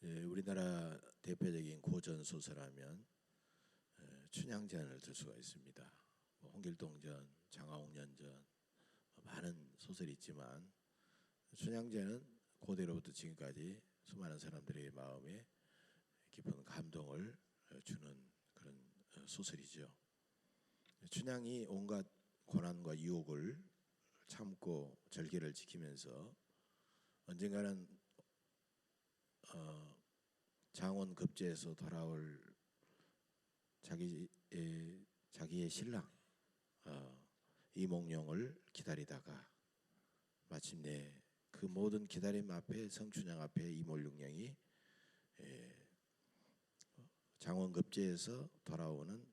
우리나라 대표적인 고전 소설하면 춘향전을 들 수가 있습니다. 홍길동전, 장화홍련전 많은 소설이 있지만 춘향전은 고대로부터 지금까지 수많은 사람들의 마음에 깊은 감동을 주는 그런 소설이죠. 춘향이 온갖 고난과 유혹을 참고 절개를 지키면서 언젠가는 장원 급제에서 돌아올 자기의 신랑 이몽룡을 기다리다가 마침내 그 모든 기다림 앞에 성춘향 앞에 이몽룡이 장원 급제에서 돌아오는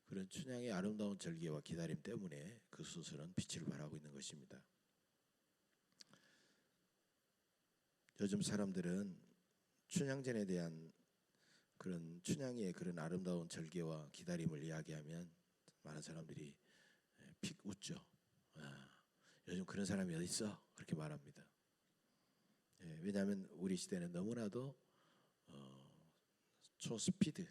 그런 춘향의 아름다운 절개와 기다림 때문에 그 소설은 빛을 발하고 있는 것입니다. 요즘 사람들은 춘향전에 대한 그런 춘향의 그런 아름다운 절개와 기다림을 이야기하면 많은 사람들이 픽 웃죠. 요즘 그런 사람이 어디 있어? 그렇게 말합니다. 왜냐하면 우리 시대는 너무나도 초스피드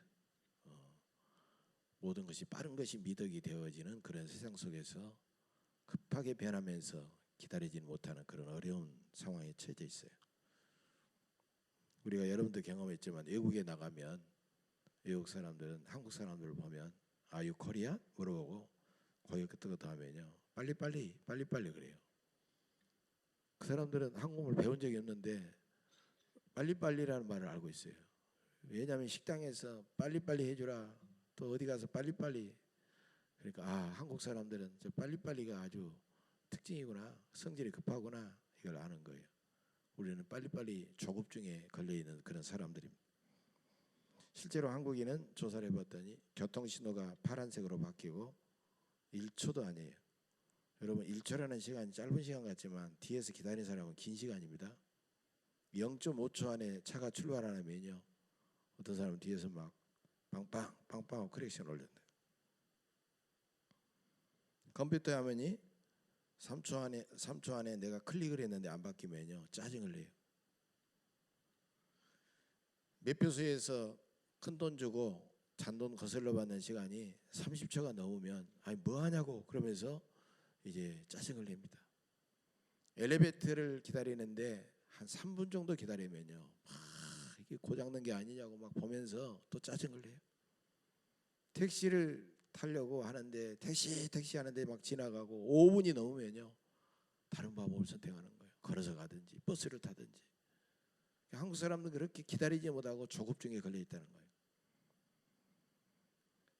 모든 것이 빠른 것이 미덕이 되어지는 그런 세상 속에서 급하게 변하면서 기다리지 못하는 그런 어려운 상황에 처해져 있어요. 우리가 여러분도 경험했지만 외국에 나가면 외국 사람들은 한국 사람들을 보면 Are you Korean? 물어보고 거기 끄떡끄떡 하면요 빨리빨리 그래요. 그 사람들은 한국어를 배운 적이 없는데 빨리빨리라는 말을 알고 있어요. 왜냐하면 식당에서 빨리빨리 해주라, 또 어디 가서 빨리빨리, 그러니까 한국 사람들은 저 빨리빨리가 아주 특징이구나, 성질이 급하구나, 이걸 아는 거예요. 우리는 빨리빨리 조급증에 걸려있는 그런 사람들입니다. 실제로 한국인은 조사를 해봤더니 교통신호가 파란색으로 바뀌고 1초도 아니에요. 여러분 1초라는 시간이 짧은 시간 같지만 뒤에서 기다리는 사람은 긴 시간입니다. 0.5초 안에 차가 출발하면요 어떤 사람은 뒤에서 막 빵빵 하고 크랙션 올린다. 컴퓨터 화면이 3초 안에 내가 클릭을 했는데 안 바뀌면요 짜증을 내요. 매표소에서 큰 돈 주고 잔돈 거슬러 받는 시간이 30초가 넘으면 아니 뭐 하냐고 그러면서 이제 짜증을 냅니다. 엘리베이터를 기다리는데 한 3분 정도 기다리면요 이게 고장난 게 아니냐고 막 보면서 또 짜증을 내요. 택시를 타려고 하는데 택시 하는데 막 지나가고 5분이 넘으면요 다른 방법을 선택하는 거예요. 걸어서 가든지 버스를 타든지. 한국 사람들은 그렇게 기다리지 못하고 조급증에 걸려 있다는 거예요.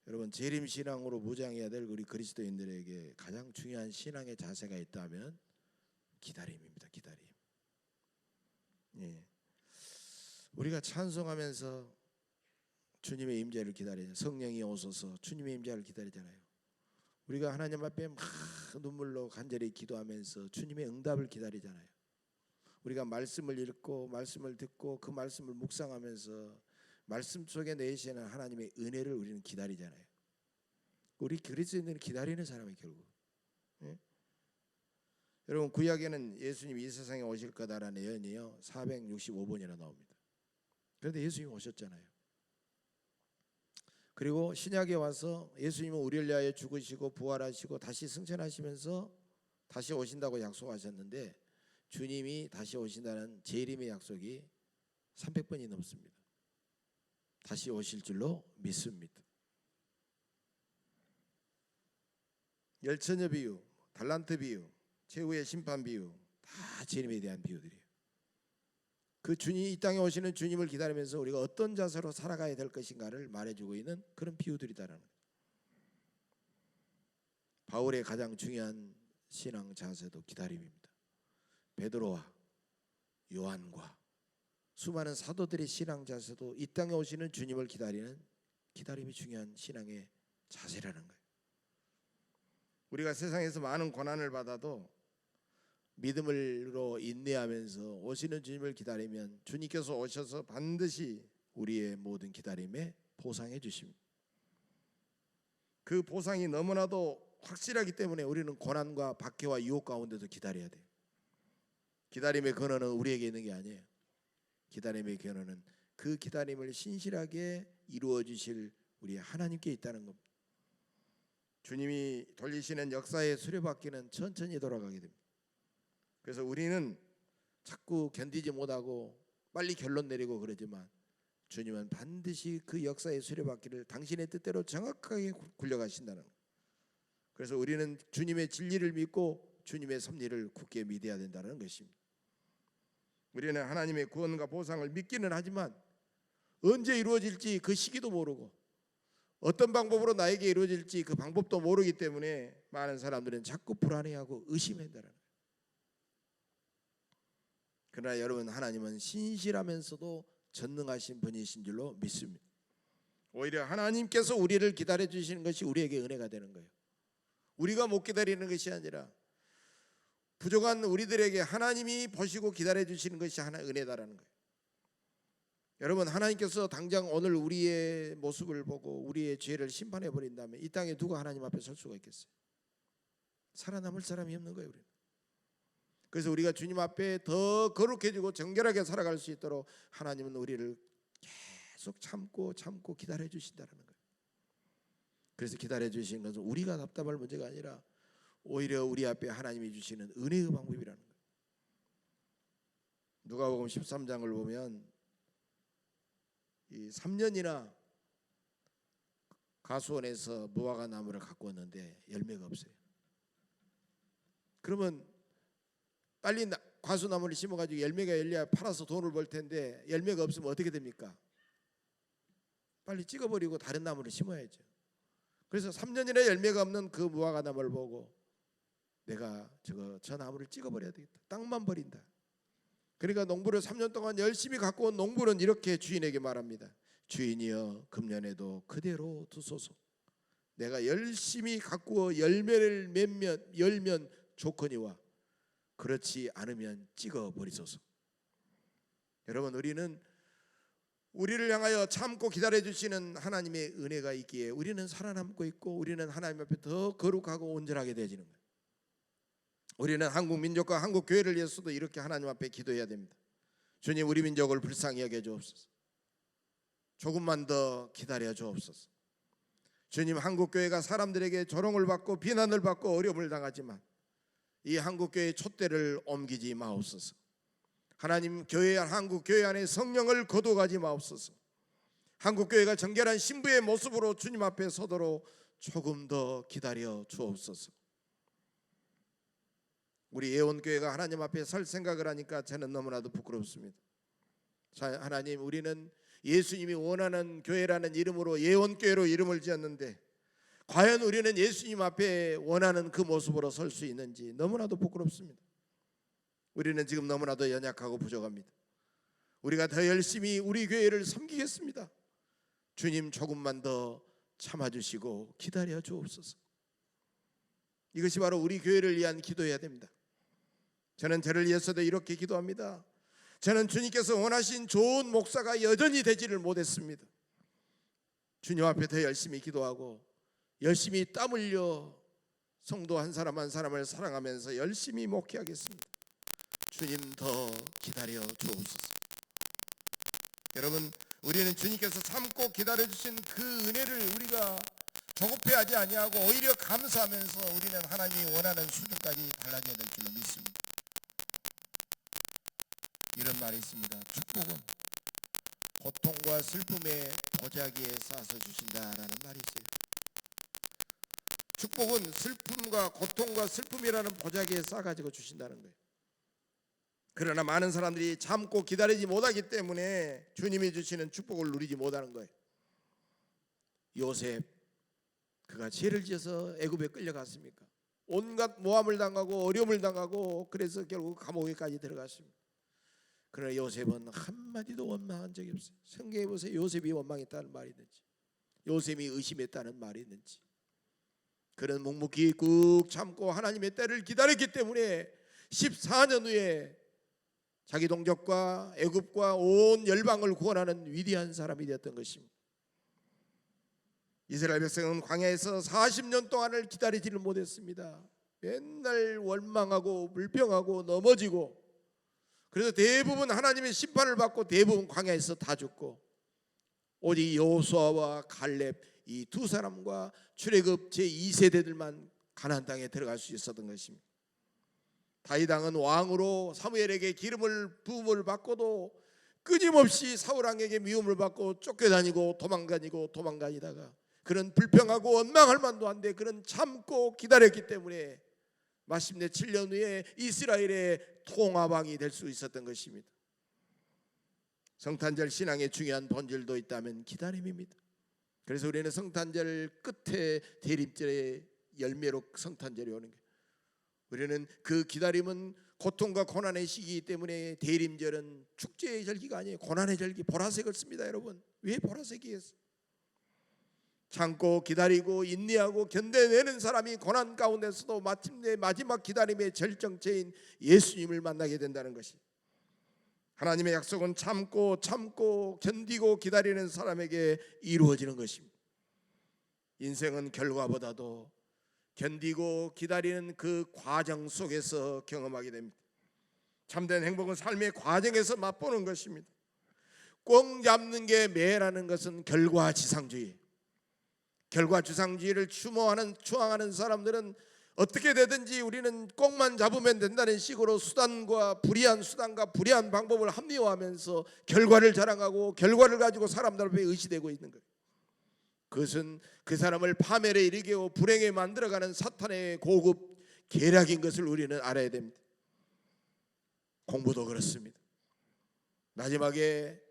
여러분 재림신앙으로 무장해야 될 우리 그리스도인들에게 가장 중요한 신앙의 자세가 있다면 기다림입니다. 기다림. 우리가 찬송하면서 주님의 임재를 기다리잖아요. 성령이 오소서 주님의 임재를 기다리잖아요. 우리가 하나님 앞에 막 눈물로 간절히 기도하면서 주님의 응답을 기다리잖아요. 우리가 말씀을 읽고 말씀을 듣고 그 말씀을 묵상하면서 말씀 속에 내시는 하나님의 은혜를 우리는 기다리잖아요. 우리 그리스도인들은 기다리는 사람이 결국. 여러분 구약에는 예수님이 이 세상에 오실 거다라는 예언이요 465번이나 나옵니다. 그런데 예수님이 오셨잖아요. 그리고 신약에 와서 예수님은 우리를 위하여 죽으시고 부활하시고 다시 승천하시면서 다시 오신다고 약속하셨는데 주님이 다시 오신다는 재림의 약속이 300번이 넘습니다. 다시 오실 줄로 믿습니다. 열처녀 비유, 달란트 비유, 최후의 심판 비유 다 재림에 대한 비유들이에요. 그 주님 이 땅에 오시는 주님을 기다리면서 우리가 어떤 자세로 살아가야 될 것인가를 말해주고 있는 그런 비유들이다라는 거예요. 바울의 가장 중요한 신앙 자세도 기다림입니다. 베드로와 요한과 수많은 사도들의 신앙 자세도 이 땅에 오시는 주님을 기다리는 기다림이 중요한 신앙의 자세라는 거예요. 우리가 세상에서 많은 고난을 받아도 믿음으로 인내하면서 오시는 주님을 기다리면 주님께서 오셔서 반드시 우리의 모든 기다림에 보상해 주십니다. 그 보상이 너무나도 확실하기 때문에 우리는 고난과 박해와 유혹 가운데도 기다려야 돼요. 기다림의 근원은 우리에게 있는 게 아니에요. 기다림의 근원은 그 기다림을 신실하게 이루어 주실 우리 하나님께 있다는 겁니다. 주님이 돌리시는 역사의 수레바퀴는 천천히 돌아가게 됩니다. 그래서 우리는 자꾸 견디지 못하고 빨리 결론 내리고 그러지만 주님은 반드시 그 역사의 수레바퀴를 당신의 뜻대로 정확하게 굴려가신다는 거예요. 그래서 우리는 주님의 진리를 믿고 주님의 섭리를 굳게 믿어야 된다는 것입니다. 우리는 하나님의 구원과 보상을 믿기는 하지만 언제 이루어질지 그 시기도 모르고 어떤 방법으로 나에게 이루어질지 그 방법도 모르기 때문에 많은 사람들은 자꾸 불안해하고 의심한다는 거예요. 그러나 여러분, 하나님은 신실하면서도 전능하신 분이신 줄로 믿습니다. 오히려 하나님께서 우리를 기다려 주시는 것이 우리에게 은혜가 되는 거예요. 우리가 못 기다리는 것이 아니라 부족한 우리들에게 하나님이 보시고 기다려 주시는 것이 하나의 은혜다라는 거예요. 여러분, 하나님께서 당장 오늘 우리의 모습을 보고 우리의 죄를 심판해 버린다면 이 땅에 누가 하나님 앞에 설 수가 있겠어요? 살아남을 사람이 없는 거예요. 우리는. 그래서 우리가 주님 앞에 더 거룩해지고 정결하게 살아갈 수 있도록 하나님은 우리를 계속 참고 기다려 주신다는 거예요. 그래서 기다려 주시는 것은 우리가 답답할 문제가 아니라 오히려 우리 앞에 하나님이 주시는 은혜의 방법이라는 거예요. 누가복음 13장을 보면 이 3년이나 가수원에서 무화과 나무를 갖고 왔는데 열매가 없어요. 그러면 빨리 과수나무를 심어가지고 열매가 열려야 팔아서 돈을 벌 텐데 열매가 없으면 어떻게 됩니까? 빨리 찍어버리고 다른 나무를 심어야죠. 그래서 3년이나 열매가 없는 그 무화과 나무를 보고 내가 저 나무를 찍어버려야 되겠다. 땅만 버린다. 그러니까 농부를 3년 동안 열심히 갖고 온 농부는 이렇게 주인에게 말합니다. 주인이여, 금년에도 그대로 두소서. 내가 열심히 갖고 열매를 열면 좋거니와 그렇지 않으면 찍어버리소서. 여러분, 우리를 향하여 참고 기다려주시는 하나님의 은혜가 있기에 우리는 살아남고 있고 우리는 하나님 앞에 더 거룩하고 온전하게 되어지는 거예요. 우리는 한국 민족과 한국 교회를 위해서도 이렇게 하나님 앞에 기도해야 됩니다. 주님, 우리 민족을 불쌍히 여겨 주옵소서. 조금만 더 기다려 주옵소서. 주님, 한국 교회가 사람들에게 조롱을 받고 비난을 받고 어려움을 당하지만 이 한국 교회의 촛대를 옮기지 마옵소서. 하나님, 한국 교회 안에 성령을 거둬가지 마옵소서. 한국 교회가 정결한 신부의 모습으로 주님 앞에 서도록 조금 더 기다려 주옵소서. 우리 예원교회가 하나님 앞에 설 생각을 하니까 저는 너무나도 부끄럽습니다. 하나님, 우리는 예수님이 원하는 교회라는 이름으로 예원교회로 이름을 지었는데 과연 우리는 예수님 앞에 원하는 그 모습으로 설 수 있는지 너무나도 부끄럽습니다. 우리는 지금 너무나도 연약하고 부족합니다. 우리가 더 열심히 우리 교회를 섬기겠습니다. 주님, 조금만 더 참아주시고 기다려 주옵소서. 이것이 바로 우리 교회를 위한 기도해야 됩니다. 저는 저를 위해서도 이렇게 기도합니다. 저는 주님께서 원하신 좋은 목사가 여전히 되지를 못했습니다. 주님 앞에 더 열심히 기도하고 열심히 땀 흘려 성도 한 사람 한 사람을 사랑하면서 열심히 목회하겠습니다. 주님, 더 기다려 주옵소서. 여러분, 우리는 주님께서 참고 기다려주신 그 은혜를 우리가 조급해하지 아니하고 오히려 감사하면서 우리는 하나님이 원하는 수준까지 달라져야 될 줄로 믿습니다. 이런 말이 있습니다. 축복은 고통과 슬픔의 보자기에 싸서 주신다라는 말이 있어요. 축복은 슬픔과 고통과 슬픔이라는 보자기에 싸가지고 주신다는 거예요. 그러나 많은 사람들이 참고 기다리지 못하기 때문에 주님이 주시는 축복을 누리지 못하는 거예요. 요셉, 그가 죄를 지어서 애굽에 끌려갔습니까? 온갖 모함을 당하고 어려움을 당하고 그래서 결국 감옥에까지 들어갔습니다. 그러나 요셉은 한마디도 원망한 적이 없어요. 성경에 보세요. 요셉이 원망했다는 말이 있는지, 요셉이 의심했다는 말이 있는지. 그는 묵묵히 꾹 참고 하나님의 때를 기다렸기 때문에 14년 후에 자기 동족과 애굽과 온 열방을 구원하는 위대한 사람이 되었던 것입니다. 이스라엘 백성은 광야에서 40년 동안을 기다리지를 못했습니다. 맨날 원망하고 불평하고 넘어지고 그래서 대부분 하나님의 심판을 받고 대부분 광야에서 다 죽고 오직 여호수아와 갈렙 이 두 사람과 출애굽 제2세대들만 가나안 땅에 들어갈 수 있었던 것입니다. 다윗 왕은 왕으로 사무엘에게 기름을 부음을 받고도 끊임없이 사울 왕에게 미움을 받고 쫓겨다니고 도망다니다가 그런 불평하고 원망할 만도 한데 그런 참고 기다렸기 때문에 마침내 7년 후에 이스라엘의 통합왕이 될 수 있었던 것입니다. 성탄절 신앙의 중요한 본질도 있다면 기다림입니다. 그래서 우리는 성탄절 끝에 대림절의 열매로 성탄절이 오는 거예요. 우리는 그 기다림은 고통과 고난의 시기이기 때문에 대림절은 축제의 절기가 아니에요. 고난의 절기. 보라색을 씁니다, 여러분. 왜 보라색이에요? 참고 기다리고 인내하고 견뎌내는 사람이 고난 가운데서도 마침내 마지막 기다림의 절정체인 예수님을 만나게 된다는 것이, 하나님의 약속은 참고 견디고 기다리는 사람에게 이루어지는 것입니다. 인생은 결과보다도 견디고 기다리는 그 과정 속에서 경험하게 됩니다. 참된 행복은 삶의 과정에서 맛보는 것입니다. 꼭 잡는 게 매라는 것은 결과지상주의. 결과지상주의를 추앙하는 사람들은 어떻게 되든지 우리는 꼭만 잡으면 된다는 식으로 불이한 수단과 불이한 방법을 합리화하면서 결과를 자랑하고 결과를 가지고 사람들 앞에 의시되고 있는 거예요. 그것은 그 사람을 파멸에 이르게 불행에 만들어가는 사탄의 고급 계략인 것을 우리는 알아야 됩니다. 공부도 그렇습니다. 마지막에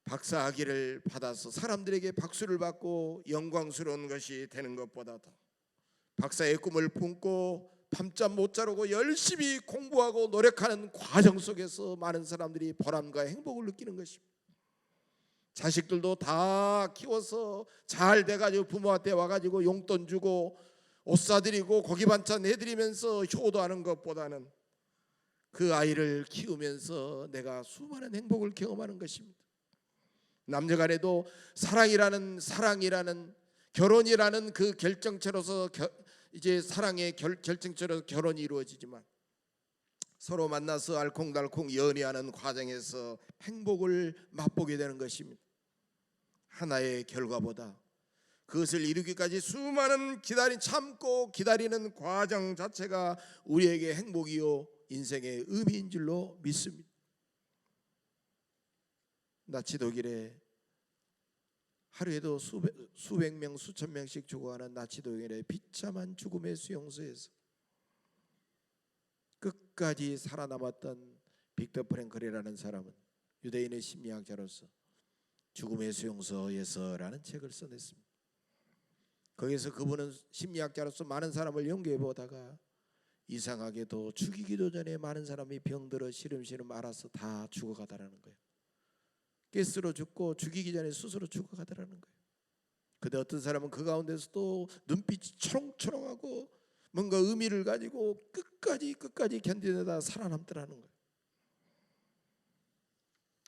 박사학위를 받아서 사람들에게 박수를 받고 영광스러운 것이 되는 것보다도 박사의 꿈을 품고 밤잠 못 자고 열심히 공부하고 노력하는 과정 속에서 많은 사람들이 보람과 행복을 느끼는 것입니다. 자식들도 다 키워서 잘 돼가지고 부모한테 와가지고 용돈 주고 옷 사드리고 고기 반찬 해드리면서 효도하는 것보다는 그 아이를 키우면서 내가 수많은 행복을 경험하는 것입니다. 남녀간에도 사랑이라는 결혼이라는 그 결정체로서 이제 사랑의 결정체로 결혼이 이루어지지만 서로 만나서 알콩달콩 연애하는 과정에서 행복을 맛보게 되는 것입니다. 하나의 결과보다 그것을 이루기까지 수많은 참고 기다리는 과정 자체가 우리에게 행복이요 인생의 의미인 줄로 믿습니다. 나치 독일에 하루에도 수백 명 수천 명씩 죽어가는 나치 독일의 비참한 죽음의 수용소에서 끝까지 살아남았던 빅터 프랭클이라는 사람은 유대인의 심리학자로서 죽음의 수용소에서라는 책을 써냈습니다. 거기서 그분은 심리학자로서 많은 사람을 연구해 보다가 이상하게도 죽이기도 전에 많은 사람이 병들어 시름시름 앓아서 다 죽어가더라는 거예요. 가스로 죽고 죽이기 전에 스스로 죽어가더라는 거예요. 근데 어떤 사람은 그 가운데서도 눈빛이 초롱초롱하고 뭔가 의미를 가지고 끝까지 견디다가 살아남더라는 거예요.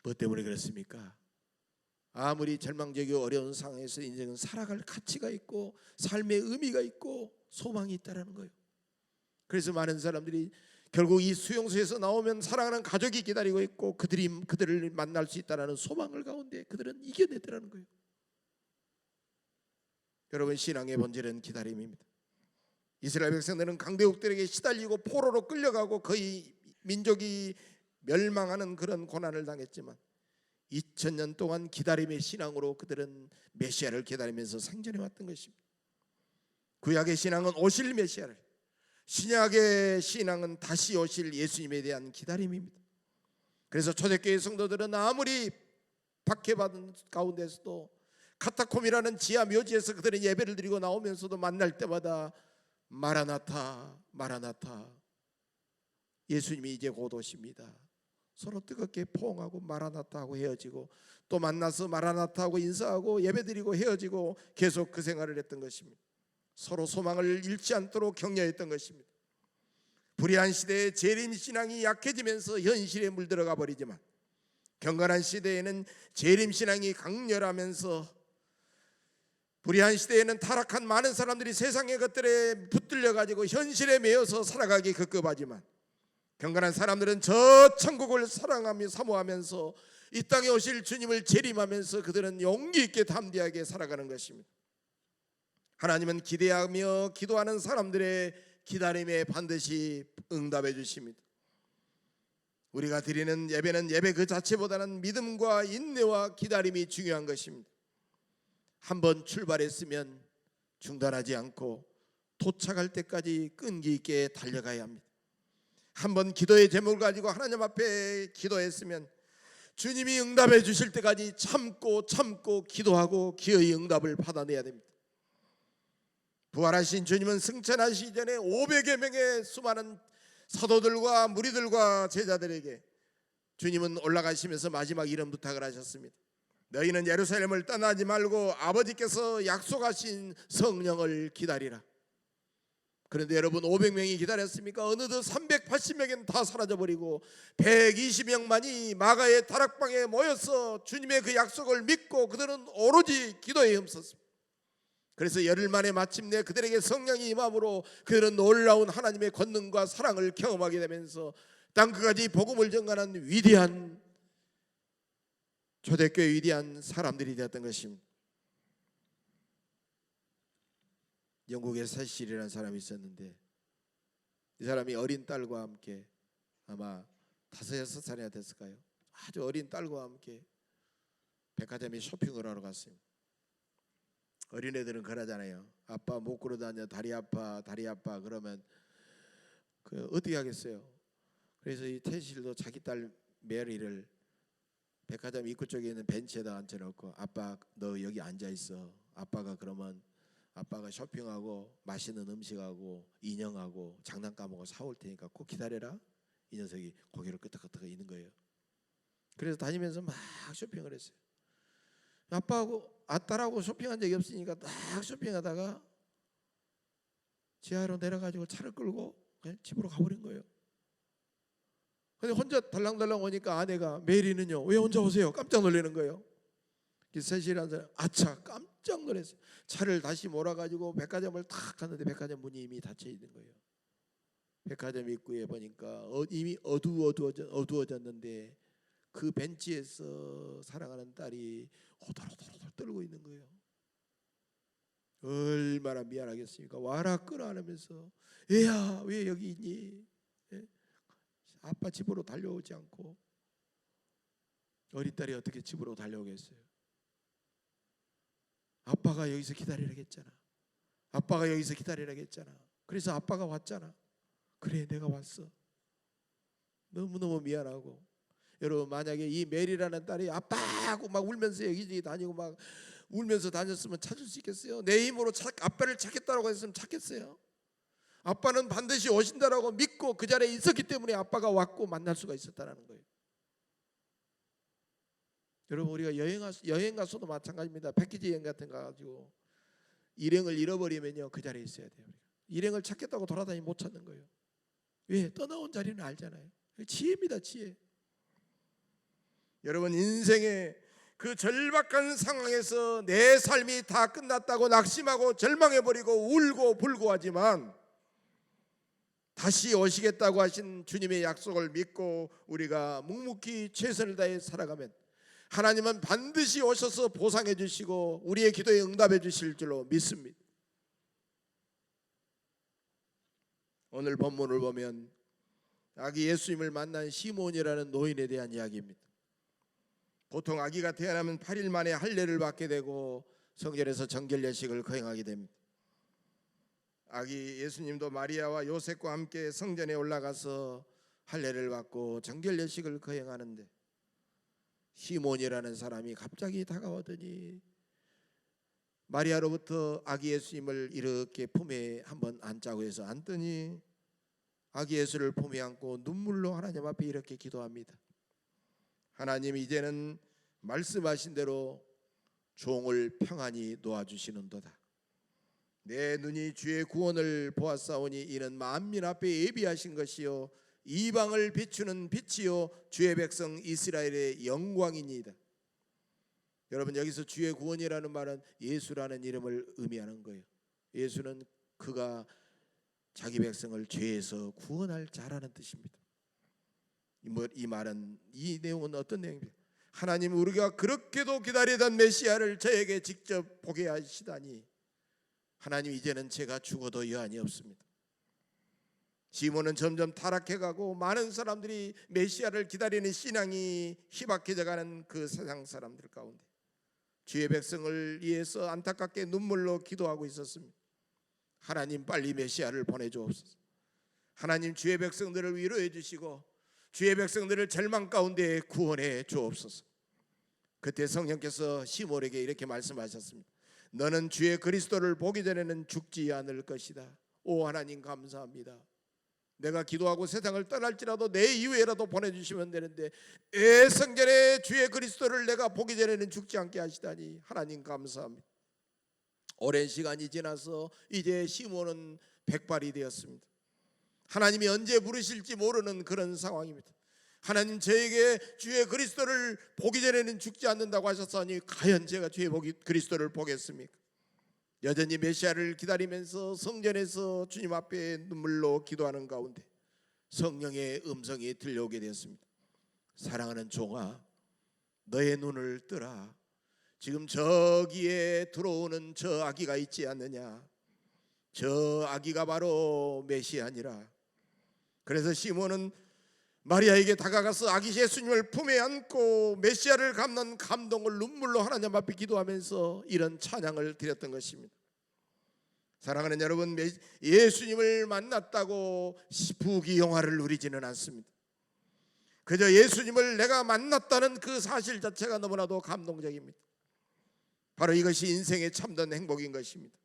뭐 때문에 그렇습니까? 아무리 절망적이고 어려운 상황에서 인생은 살아갈 가치가 있고 삶의 의미가 있고 소망이 있다는 거예요. 그래서 많은 사람들이 결국 이 수용소에서 나오면 사랑하는 가족이 기다리고 있고 그들을 만날 수 있다는 소망을 가운데 그들은 이겨내더라는 거예요. 여러분, 신앙의 본질은 기다림입니다. 이스라엘 백성들은 강대국들에게 시달리고 포로로 끌려가고 거의 민족이 멸망하는 그런 고난을 당했지만 2000년 동안 기다림의 신앙으로 그들은 메시아를 기다리면서 생존해 왔던 것입니다. 구약의 신앙은 오실 메시아를, 신약의 신앙은 다시 오실 예수님에 대한 기다림입니다. 그래서 초대교회 성도들은 아무리 박해받은 가운데서도 카타콤이라는 지하 묘지에서 그들은 예배를 드리고 나오면서도 만날 때마다 마라나타 마라나타, 예수님이 이제 곧 오십니다. 서로 뜨겁게 포옹하고 마라나타 하고 헤어지고 또 만나서 마라나타 하고 인사하고 예배드리고 헤어지고 계속 그 생활을 했던 것입니다. 서로 소망을 잃지 않도록 격려했던 것입니다. 불의한 시대에 재림신앙이 약해지면서 현실에 물들어가 버리지만 경건한 시대에는 재림신앙이 강렬하면서 불의한 시대에는 타락한 많은 사람들이 세상의 것들에 붙들려 가지고 현실에 매여서 살아가기 급급하지만 경건한 사람들은 저 천국을 사랑하며 사모하면서 이 땅에 오실 주님을 재림하면서 그들은 용기 있게 담대하게 살아가는 것입니다. 하나님은 기대하며 기도하는 사람들의 기다림에 반드시 응답해 주십니다. 우리가 드리는 예배는 예배 그 자체보다는 믿음과 인내와 기다림이 중요한 것입니다. 한번 출발했으면 중단하지 않고 도착할 때까지 끈기 있게 달려가야 합니다. 한번 기도의 제목을 가지고 하나님 앞에 기도했으면 주님이 응답해 주실 때까지 참고 기도하고 기어이 응답을 받아내야 됩니다. 부활하신 주님은 승천하시기 전에 500여 명의 수많은 사도들과 무리들과 제자들에게 주님은 올라가시면서 마지막 이런 부탁을 하셨습니다. 너희는 예루살렘을 떠나지 말고 아버지께서 약속하신 성령을 기다리라. 그런데 여러분, 500명이 기다렸습니까? 어느덧 380명은 다 사라져버리고 120명만이 마가의 다락방에 모여서 주님의 그 약속을 믿고 그들은 오로지 기도에 힘썼습니다. 그래서 열흘 만에 마침내 그들에게 성령이 임함으로 그들은 놀라운 하나님의 권능과 사랑을 경험하게 되면서 땅끝까지 복음을 전가하는 위대한 초대교회 위대한 사람들이 되었던 것입니다. 영국에 세실이라는 사람이 있었는데 이 사람이 어린 딸과 함께 아마 5-6살이나 됐을까요? 아주 어린 딸과 함께 백화점에 쇼핑을 하러 갔습니다. 어린애들은 그러잖아요. 아빠 못 걸어다녀, 다리 아파 그러면 어떻게 하겠어요? 그래서 이 테실도 자기 딸 메리를 백화점 입구 쪽에 있는 벤치에다 앉혀놓고 아빠 너 여기 앉아있어. 아빠가 그러면 아빠가 쇼핑하고 맛있는 음식하고 인형하고 장난감하고 사올 테니까 꼭 기다려라. 이 녀석이 고개를 끄덕끄덕 있는 거예요. 그래서 다니면서 막 쇼핑을 했어요. 아빠하고 딸하고 쇼핑한 적이 없으니까 딱 쇼핑하다가 지하로 내려가지고 차를 끌고 그냥 집으로 가버린 거예요. 근데 혼자 달랑달랑 오니까 아내가 메리는요 왜 혼자 오세요? 깜짝 놀라는 거예요. 세실이라는 사람 아차 깜짝 놀랐어요. 차를 다시 몰아가지고 백화점을 탁 갔는데 백화점 문이 이미 닫혀 있는 거예요. 백화점 입구에 보니까 이미 어두워졌는데 그 벤치에서 사랑하는 딸이 호들호들 떨고 있는 거예요. 얼마나 미안하겠습니까? 와라 끌어안으면서 애야 왜 여기 있니? 아빠 집으로 달려오지 않고. 어린 딸이 어떻게 집으로 달려오겠어요? 아빠가 여기서 기다리라겠잖아. 아빠가 여기서 기다리라겠잖아. 그래서 아빠가 왔잖아. 그래 내가 왔어. 너무너무 미안하고. 여러분, 만약에 이 메리라는 딸이 아빠하고 막 울면서 여기저기 다니고 막 울면서 다녔으면 찾을 수 있겠어요? 내 힘으로 아빠를 찾겠다고 했으면 찾겠어요? 아빠는 반드시 오신다라고 믿고 그 자리에 있었기 때문에 아빠가 왔고 만날 수가 있었다는 거예요. 여러분, 우리가 여행 가서도 마찬가지입니다. 패키지 여행 같은 거 가지고 일행을 잃어버리면요 그 자리에 있어야 돼요. 일행을 찾겠다고 돌아다니면 못 찾는 거예요. 왜? 떠나온 자리는 알잖아요. 지혜입니다, 지혜. 여러분, 인생의 그 절박한 상황에서 내 삶이 다 끝났다고 낙심하고 절망해버리고 울고 불고 하지만 다시 오시겠다고 하신 주님의 약속을 믿고 우리가 묵묵히 최선을 다해 살아가면 하나님은 반드시 오셔서 보상해 주시고 우리의 기도에 응답해 주실 줄로 믿습니다. 오늘 본문을 보면 아기 예수님을 만난 시몬이라는 노인에 대한 이야기입니다. 보통 아기가 태어나면 8일 만에 할례를 받게 되고 성전에서 정결 예식을 거행하게 됩니다. 아기 예수님도 마리아와 요셉과 함께 성전에 올라가서 할례를 받고 정결 예식을 거행하는데 시몬이라는 사람이 갑자기 다가오더니 마리아로부터 아기 예수님을 이렇게 품에 한번 안자고 해서 안더니 아기 예수를 품에 안고 눈물로 하나님 앞에 이렇게 기도합니다. 하나님, 이제는 말씀하신 대로 종을 평안히 놓아주시는도다. 내 눈이 주의 구원을 보았사오니 이는 만민 앞에 예비하신 것이요 이방을 비추는 빛이요 주의 백성 이스라엘의 영광이니이다. 여러분, 여기서 주의 구원이라는 말은 예수라는 이름을 의미하는 거예요. 예수는 그가 자기 백성을 죄에서 구원할 자라는 뜻입니다. 이 말은, 이 내용은 어떤 내용입니까? 하나님, 우리가 그렇게도 기다리던 메시아를 저에게 직접 보게 하시다니, 하나님, 이제는 제가 죽어도 여한이 없습니다. 시몬은 점점 타락해가고 많은 사람들이 메시아를 기다리는 신앙이 희박해져가는 그 세상 사람들 가운데 주의 백성을 위해서 안타깝게 눈물로 기도하고 있었습니다. 하나님, 빨리 메시아를 보내주옵소서. 하나님, 주의 백성들을 위로해 주시고 주의 백성들을 절망 가운데 구원해 주옵소서. 그때 성령께서 시몬에게 이렇게 말씀하셨습니다. 너는 주의 그리스도를 보기 전에는 죽지 않을 것이다. 오 하나님, 감사합니다. 내가 기도하고 세상을 떠날지라도 내 이후에라도 보내주시면 되는데 성전에 주의 그리스도를 내가 보기 전에는 죽지 않게 하시다니 하나님 감사합니다. 오랜 시간이 지나서 이제 시몬은 백발이 되었습니다. 하나님이 언제 부르실지 모르는 그런 상황입니다. 하나님, 저에게 주의 그리스도를 보기 전에는 죽지 않는다고 하셨으니 과연 제가 주의 그리스도를 보겠습니까? 여전히 메시아를 기다리면서 성전에서 주님 앞에 눈물로 기도하는 가운데 성령의 음성이 들려오게 되었습니다. 사랑하는 종아, 너의 눈을 뜨라. 지금 저기에 들어오는 저 아기가 있지 않느냐? 저 아기가 바로 메시아니라. 그래서 시몬은 마리아에게 다가가서 아기 예수님을 품에 안고 메시아를 감는 감동을 눈물로 하나님 앞에 기도하면서 이런 찬양을 드렸던 것입니다. 사랑하는 여러분, 예수님을 만났다고 부귀영화를 누리지는 않습니다. 그저 예수님을 내가 만났다는 그 사실 자체가 너무나도 감동적입니다. 바로 이것이 인생의 참된 행복인 것입니다.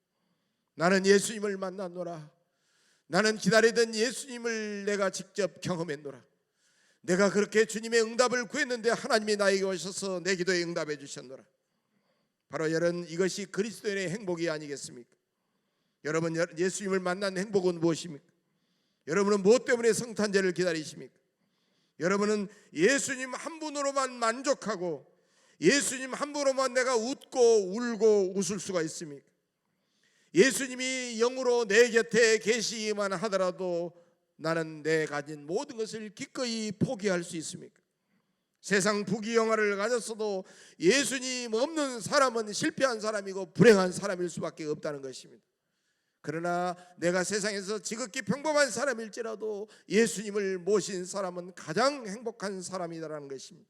나는 예수님을 만났노라. 나는 기다리던 예수님을 내가 직접 경험했노라. 내가 그렇게 주님의 응답을 구했는데 하나님이 나에게 오셔서 내 기도에 응답해 주셨노라. 바로 여러분, 이것이 그리스도인의 행복이 아니겠습니까? 여러분, 예수님을 만난 행복은 무엇입니까? 여러분은 무엇 때문에 성탄절을 기다리십니까? 여러분은 예수님 한 분으로만 만족하고 예수님 한 분으로만 내가 웃고 울고 웃을 수가 있습니까? 예수님이 영으로 내 곁에 계시기만 하더라도 나는 내 가진 모든 것을 기꺼이 포기할 수 있습니까? 세상 부귀영화를 가졌어도 예수님 없는 사람은 실패한 사람이고 불행한 사람일 수밖에 없다는 것입니다. 그러나 내가 세상에서 지극히 평범한 사람일지라도 예수님을 모신 사람은 가장 행복한 사람이라는 것입니다.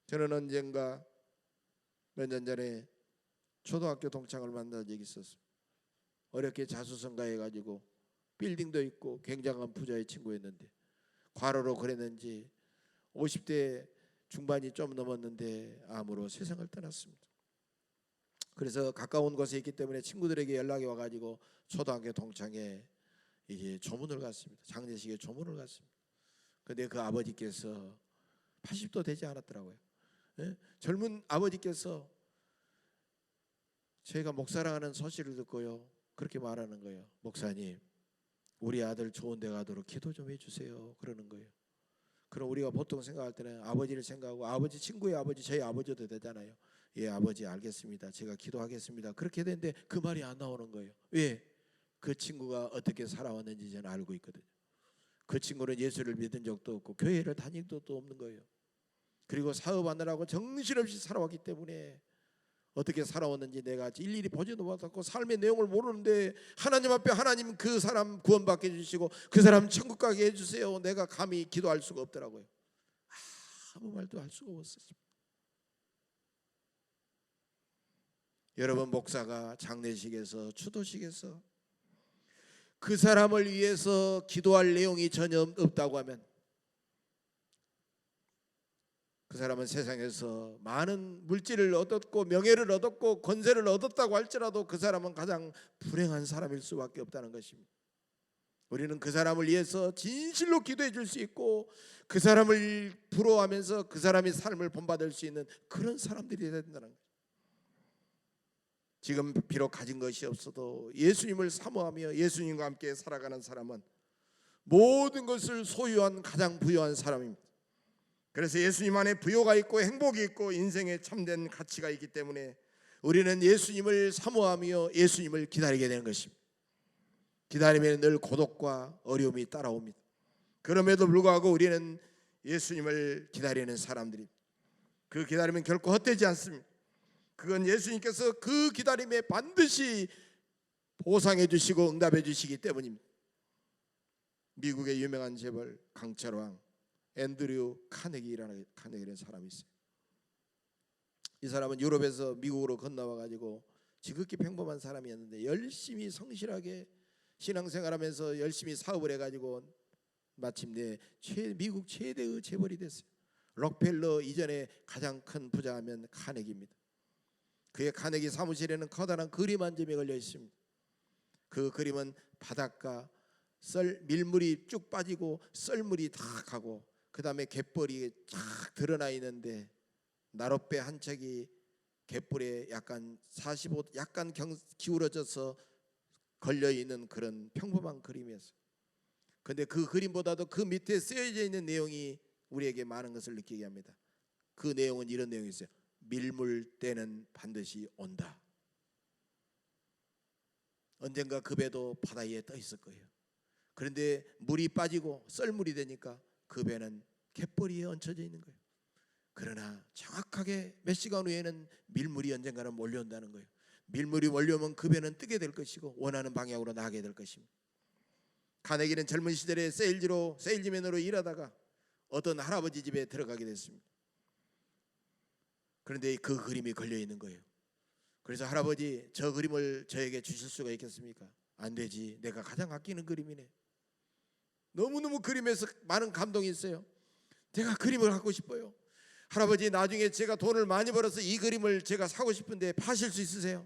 저는 언젠가 몇 년 전에 초등학교 동창을 만난 적이 있었습니다. 어렵게 자수성가해가지고 빌딩도 있고 굉장한 부자의 친구였는데 과로로 그랬는지 50대 중반이 좀 넘었는데 암으로 세상을 떠났습니다. 그래서 가까운 곳에 있기 때문에 친구들에게 연락이 와가지고 초등학교 동창회 이제 조문을 갔습니다. 장례식에 조문을 갔습니다. 근데 그 아버지께서 80도 되지 않았더라고요. 젊은 아버지께서 제가 목사라는 소식을 듣고요, 그렇게 말하는 거예요. 목사님, 우리 아들 좋은 데 가도록 기도 좀 해주세요. 그러는 거예요. 그럼 우리가 보통 생각할 때는 아버지를 생각하고 아버지 친구의 아버지, 저희 아버지도 되잖아요. 예, 아버지 알겠습니다. 제가 기도하겠습니다. 그렇게 되는데 그 말이 안 나오는 거예요. 왜? 그 친구가 어떻게 살아왔는지 저는 알고 있거든요. 그 친구는 예수를 믿은 적도 없고 교회를 다닌 적도 없는 거예요. 그리고 사업하느라고 정신없이 살아왔기 때문에 어떻게 살아왔는지 내가 일일이 보지도 못하고 삶의 내용을 모르는데 하나님 앞에 하나님 그 사람 구원받게 해주시고 그 사람 천국 가게 해주세요. 내가 감히 기도할 수가 없더라고요. 아무 말도 할 수가 없었습니다. 여러분, 목사가 장례식에서 추도식에서 그 사람을 위해서 기도할 내용이 전혀 없다고 하면 그 사람은 세상에서 많은 물질을 얻었고 명예를 얻었고 권세를 얻었다고 할지라도 그 사람은 가장 불행한 사람일 수밖에 없다는 것입니다. 우리는 그 사람을 위해서 진실로 기도해 줄 수 있고 그 사람을 부러워하면서 그 사람의 삶을 본받을 수 있는 그런 사람들이 되야 된다는 거예요. 지금 비록 가진 것이 없어도 예수님을 사모하며 예수님과 함께 살아가는 사람은 모든 것을 소유한 가장 부유한 사람입니다. 그래서 예수님 안에 부요가 있고 행복이 있고 인생에 참된 가치가 있기 때문에 우리는 예수님을 사모하며 예수님을 기다리게 되는 것입니다. 기다리면 늘 고독과 어려움이 따라옵니다. 그럼에도 불구하고 우리는 예수님을 기다리는 사람들이, 그 기다림은 결코 헛되지 않습니다. 그건 예수님께서 그 기다림에 반드시 보상해 주시고 응답해 주시기 때문입니다. 미국의 유명한 재벌 강철왕 앤드류 카네기라는 사람이 있어요. 이 사람은 유럽에서 미국으로 건너와 가지고 지극히 평범한 사람이었는데 열심히 성실하게 신앙생활하면서 열심히 사업을 해가지고 마침내 미국 최대의 재벌이 됐어요. 록펠러 이전에 가장 큰 부자하면 카네기입니다. 그의 카네기 사무실에는 커다란 그림 한 점이 걸려 있습니다. 그 그림은 바닷가 밀물이 쭉 빠지고 썰물이 다 가고 그 다음에 갯벌이 쫙 드러나 있는데 나룻배 한 척이 갯불에 약간 45도 약간 기울어져서 걸려 있는 그런 평범한 그림이었어요. 그런데 그 그림보다도 그 밑에 쓰여져 있는 내용이 우리에게 많은 것을 느끼게 합니다. 그 내용은 이런 내용이 있어요. 밀물 때는 반드시 온다. 언젠가 그 배도 바다 위에 떠 있을 거예요. 그런데 물이 빠지고 썰물이 되니까 그 배는 갯벌 위에 얹혀져 있는 거예요. 그러나 정확하게 몇 시간 후에는 밀물이 언젠가는 몰려온다는 거예요. 밀물이 몰려오면 그 배는 뜨게 될 것이고 원하는 방향으로 나가게 될 것입니다. 카네기는 젊은 시절에 세일즈맨으로 일하다가 어떤 할아버지 집에 들어가게 됐습니다. 그런데 그 그림이 걸려 있는 거예요. 그래서 할아버지, 저 그림을 저에게 주실 수가 있겠습니까? 안 되지, 내가 가장 아끼는 그림이네. 너무너무 그림에서 많은 감동이 있어요. 내가 그림을 갖고 싶어요. 할아버지, 나중에 제가 돈을 많이 벌어서 이 그림을 제가 사고 싶은데 파실 수 있으세요?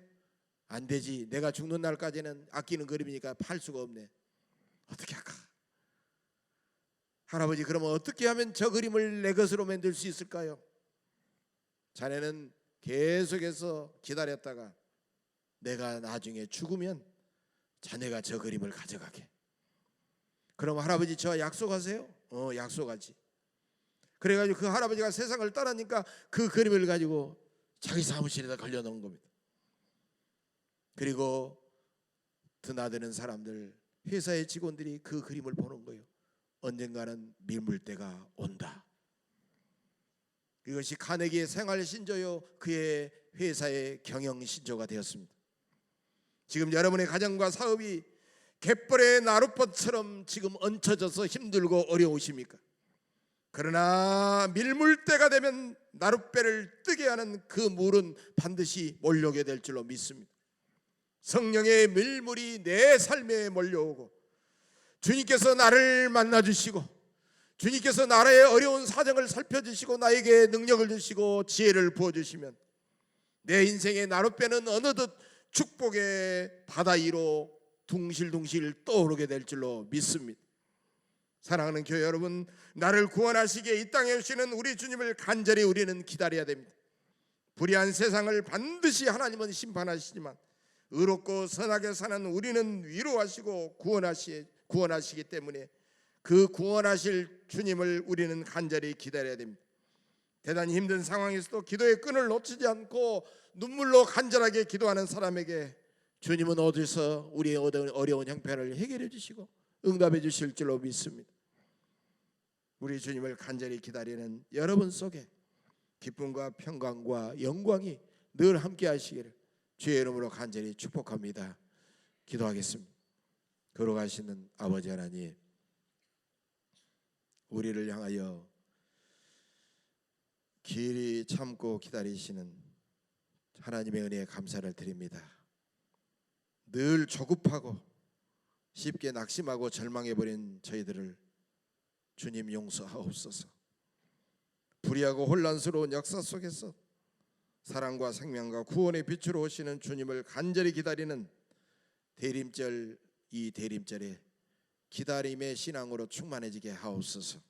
안 되지, 내가 죽는 날까지는 아끼는 그림이니까 팔 수가 없네. 어떻게 할까? 할아버지, 그러면 어떻게 하면 저 그림을 내 것으로 만들 수 있을까요? 자네는 계속해서 기다렸다가 내가 나중에 죽으면 자네가 저 그림을 가져가게. 그럼 할아버지 저와 약속하세요? 약속하지. 그래가지고 그 할아버지가 세상을 떠나니까 그 그림을 가지고 자기 사무실에다 걸려놓은 겁니다. 그리고 드나드는 사람들, 회사의 직원들이 그 그림을 보는 거예요. 언젠가는 밀물때가 온다. 이것이 카네기의 생활 신조요, 그의 회사의 경영 신조가 되었습니다. 지금 여러분의 가정과 사업이 갯벌의 나룻배처럼 지금 얹혀져서 힘들고 어려우십니까? 그러나 밀물때가 되면 나룻배를 뜨게 하는 그 물은 반드시 몰려오게 될 줄로 믿습니다. 성령의 밀물이 내 삶에 몰려오고 주님께서 나를 만나주시고 주님께서 나라의 어려운 사정을 살펴주시고 나에게 능력을 주시고 지혜를 부어주시면 내 인생의 나룻배는 어느덧 축복의 바다 위로 둥실둥실 떠오르게 될 줄로 믿습니다. 사랑하는 교회 여러분, 나를 구원하시기에 이 땅에 오시는 우리 주님을 간절히 우리는 기다려야 됩니다. 불의한 세상을 반드시 하나님은 심판하시지만 의롭고 선하게 사는 우리는 위로하시고 구원하시기 때문에 그 구원하실 주님을 우리는 간절히 기다려야 됩니다. 대단히 힘든 상황에서도 기도의 끈을 놓치지 않고 눈물로 간절하게 기도하는 사람에게 주님은 어디서 우리의 어려운 형편을 해결해 주시고 응답해 주실 줄로 믿습니다. 우리 주님을 간절히 기다리는 여러분 속에 기쁨과 평강과 영광이 늘 함께 하시기를 주의 이름으로 간절히 축복합니다. 기도하겠습니다. 걸어가시는 아버지 하나님, 우리를 향하여 길이 참고 기다리시는 하나님의 은혜에 감사를 드립니다. 늘 조급하고 쉽게 낙심하고 절망해버린 저희들을 주님 용서하옵소서. 불의하고 혼란스러운 역사 속에서 사랑과 생명과 구원의 빛으로 오시는 주님을 간절히 기다리는 대림절, 이 대림절에 기다림의 신앙으로 충만해지게 하옵소서.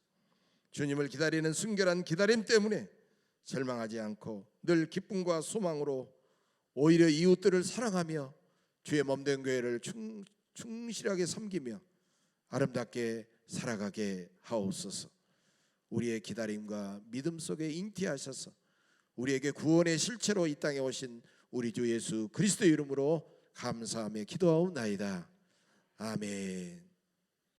주님을 기다리는 순결한 기다림 때문에 절망하지 않고 늘 기쁨과 소망으로 오히려 이웃들을 사랑하며 주의 몸된 교회를 충실하게 섬기며 아름답게 살아가게 하옵소서. 우리의 기다림과 믿음 속에 잉태하셔서 우리에게 구원의 실체로 이 땅에 오신 우리 주 예수 그리스도의 이름으로 감사하며 기도하옵나이다. 아멘.